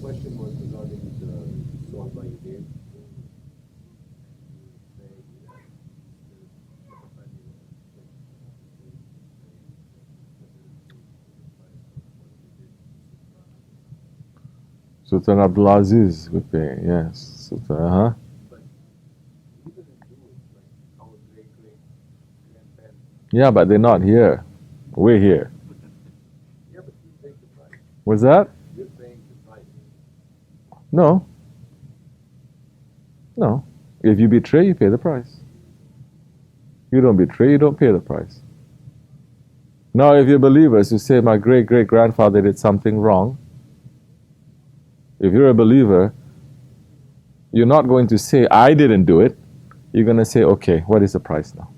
question was regarding the Swalba you gave. Sultan Abdulaziz would pay, yes. Sultan, yeah, but they're not here. We're here. Yeah, but you take the price. What's that? You're paying the price. No. No. If you betray, you pay the price. You don't betray, you don't pay the price. Now, if you're believers, you say, my great-great-grandfather did something wrong. If you're a believer, you're not going to say, I didn't do it. You're going to say, okay, what is the price now?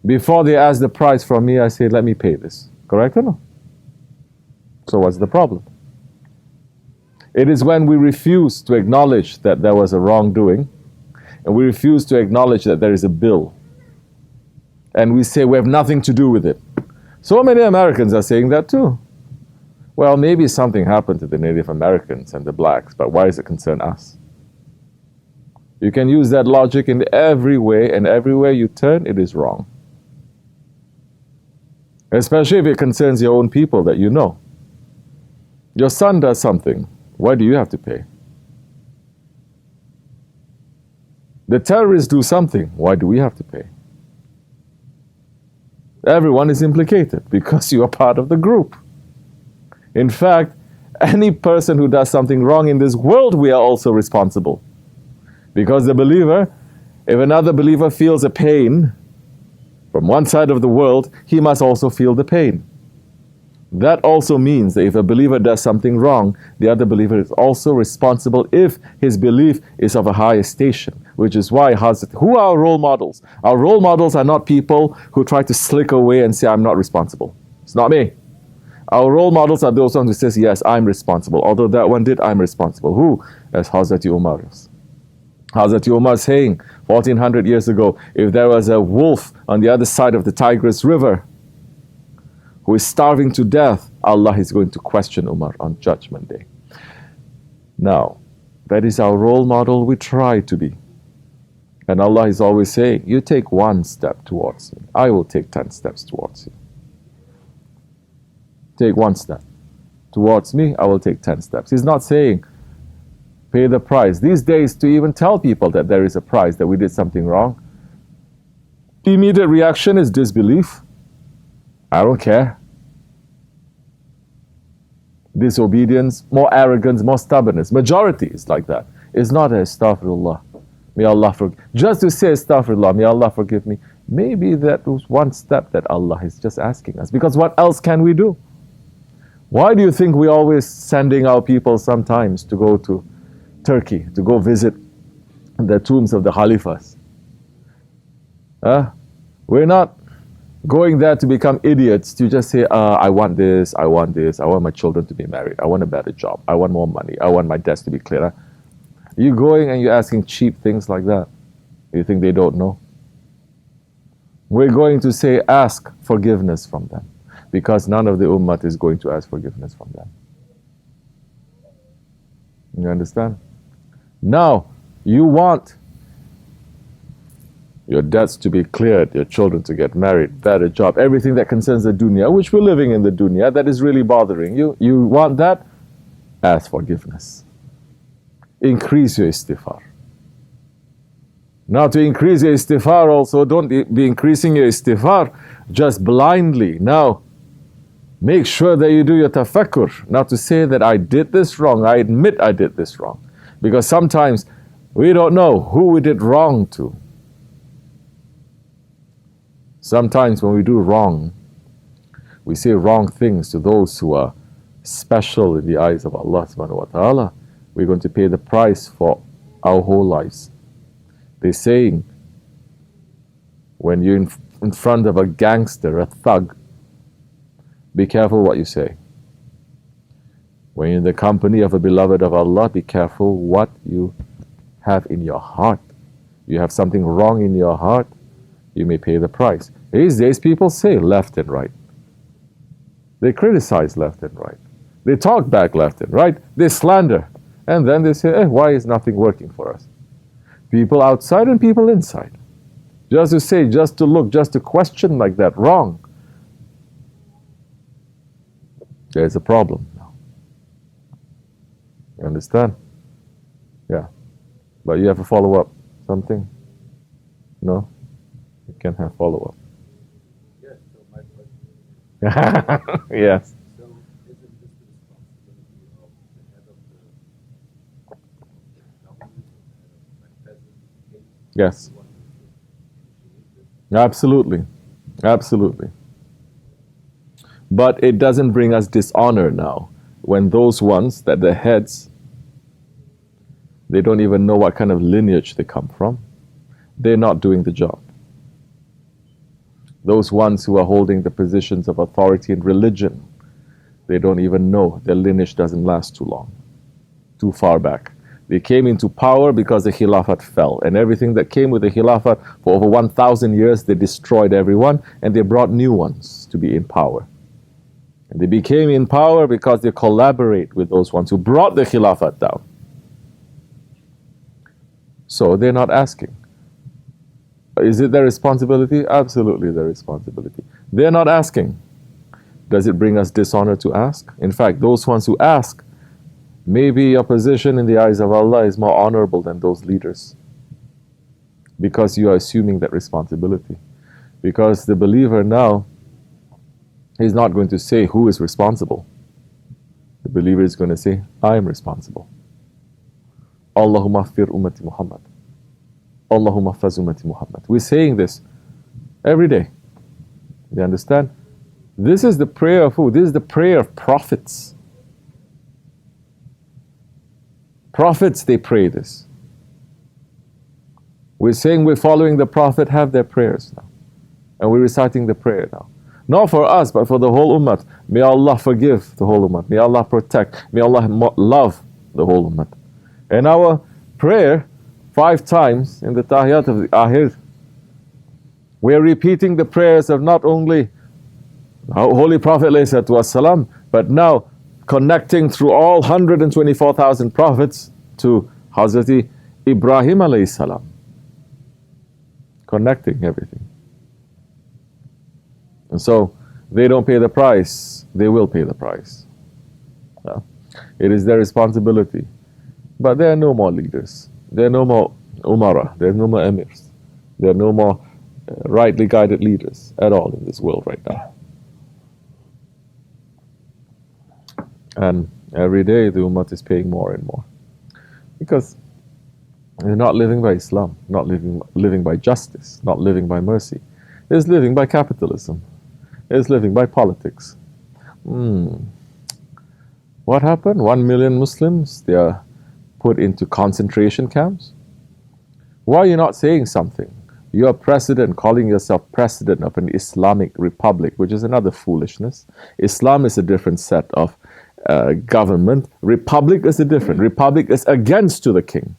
Before they ask the price from me, I say, let me pay this. Correct or no? So what's the problem? It is when we refuse to acknowledge that there was a wrongdoing, and we refuse to acknowledge that there is a bill, and we say we have nothing to do with it. So many Americans are saying that too. Well, maybe something happened to the Native Americans and the blacks, but why does it concern us? You can use that logic in every way, and everywhere you turn, it is wrong. Especially if it concerns your own people that you know. Your son does something, why do you have to pay? The terrorists do something, why do we have to pay? Everyone is implicated because you are part of the group. In fact, any person who does something wrong in this world, we are also responsible. Because the believer, if another believer feels a pain from one side of the world, he must also feel the pain. That also means that if a believer does something wrong, the other believer is also responsible if his belief is of a higher station. Which is why, who are our role models? Our role models are not people who try to slick away and say, I'm not responsible. It's not me. Our role models are those ones who says, yes, I'm responsible. Although that one did, I'm responsible. Who? As Hazrat Umar is. Hazrat Umar saying, 1400 years ago, if there was a wolf on the other side of the Tigris River who is starving to death, Allah is going to question Umar on Judgment Day. Now, that is our role model we try to be. And Allah is always saying, you take one step towards me, I will take 10 steps towards you. Take one step towards me, I will take 10 steps. He's not saying, pay the price. These days, to even tell people that there is a price, that we did something wrong, the immediate reaction is disbelief. I don't care. Disobedience, more arrogance, more stubbornness. Majority is like that. It's not a astaghfirullah. May Allah forgive. Just to say astaghfirullah, may Allah forgive me. Maybe that was one step that Allah is just asking us. Because what else can we do? Why do you think we're always sending our people sometimes to go to Turkey, to go visit the tombs of the Khalifas? We're not going there to become idiots, to just say, I want this, I want this, I want my children to be married, I want a better job, I want more money, I want my debts to be clearer. You're going and you're asking cheap things like that. You think they don't know? We're going to say, ask forgiveness from them. Because none of the Ummah is going to ask forgiveness from them. You understand? Now, you want your debts to be cleared, your children to get married, better job, everything that concerns the dunya, which we're living in the dunya, that is really bothering you. You want that? Ask forgiveness. Increase your istighfar. Now, to increase your istighfar also, don't be increasing your istighfar just blindly. Now, make sure that you do your tafakkur, not to say that I did this wrong, I admit I did this wrong. Because sometimes we don't know who we did wrong to. Sometimes when we do wrong, we say wrong things to those who are special in the eyes of Allah subhanahu wa ta'ala. We're going to pay the price for our whole lives. They're saying, when you're in front of a gangster, a thug, be careful what you say. When you're in the company of a beloved of Allah, be careful what you have in your heart. You have something wrong in your heart, you may pay the price. These days people say left and right. They criticize left and right. They talk back left and right. They slander. And then they say, why is nothing working for us? People outside and people inside. Just to say, just to look, just to question like that, wrong. There's a problem now. You understand? Yeah. But you have to follow up something? No? You can have follow up. Yes, so my question. Yes. So isn't this the responsibility of the head of the government, like president, king, Yes. the one who should initiate this? Absolutely. Absolutely. But it doesn't bring us dishonor now when those ones that the heads, they don't even know what kind of lineage they come from. They're not doing the job. Those ones who are holding the positions of authority in religion, they don't even know. Their lineage doesn't last too long, too far back. They came into power because the Khilafat fell, and everything that came with the Khilafat for over 1,000 years, they destroyed everyone, and they brought new ones to be in power. And they became in power because they collaborate with those ones who brought the Khilafat down. So they're not asking. Is it their responsibility? Absolutely their responsibility. They're not asking. Does it bring us dishonor to ask? In fact, those ones who ask, maybe your position in the eyes of Allah is more honorable than those leaders. Because you are assuming that responsibility. Because the believer now is not going to say who is responsible. The believer is going to say, I am responsible. Allahumma fir ummati Muhammad. Allahumma faz ummati Muhammad. We're saying this every day. You understand? This is the prayer of who? This is the prayer of prophets. Prophets, they pray this. We're saying we're following the Prophet, have their prayers now. And we're reciting the prayer now. Not for us, but for the whole ummah. May Allah forgive the whole ummah. May Allah protect. May Allah love the whole ummah. And our prayer, 5 times in the Tahiyat of the Akhir, we are repeating the prayers of not only Holy Prophet ﷺ, but now connecting through all 124,000 prophets to Hazrati Ibrahim ﷺ. Connecting everything. And so, they don't pay the price, they will pay the price. It is their responsibility. But there are no more leaders. There are no more umara. There are no more emirs. There are no more rightly guided leaders at all in this world right now. And every day the ummah is paying more and more. Because they're not living by Islam, not living by justice, not living by mercy. They're living by capitalism. Is living by politics. What happened? 1 million Muslims, they are put into concentration camps. Why are you not saying something? You are president, calling yourself president of an Islamic republic, which is another foolishness. Islam is a different set of government. Republic is a different. Republic is against to the king.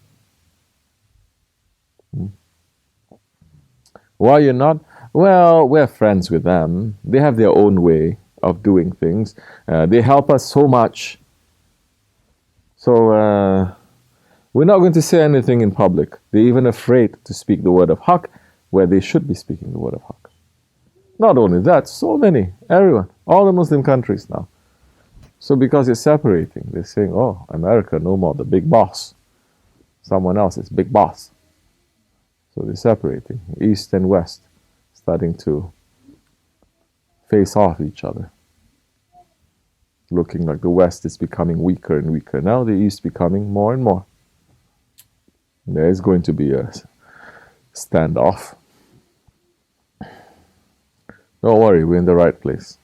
Why are you not? Well, we're friends with them. They have their own way of doing things. They help us so much. So, we're not going to say anything in public. They're even afraid to speak the word of Haqq where they should be speaking the word of Haqq. Not only that, so many, everyone, all the Muslim countries now. So because it's separating, they're saying, oh, America, no more the big boss. Someone else is big boss. So they're separating, East and West, starting to face off each other. Looking like the West is becoming weaker and weaker. Now the East becoming more and more. There is going to be a standoff. Don't worry, we're in the right place.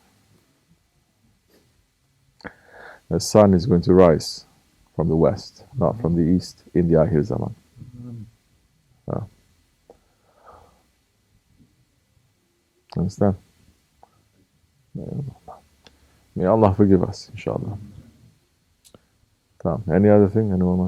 The sun is going to rise from the West, not from the East, in the Akhir Zaman. Understand? May Allah forgive us, inshallah. Any other thing? Anyone?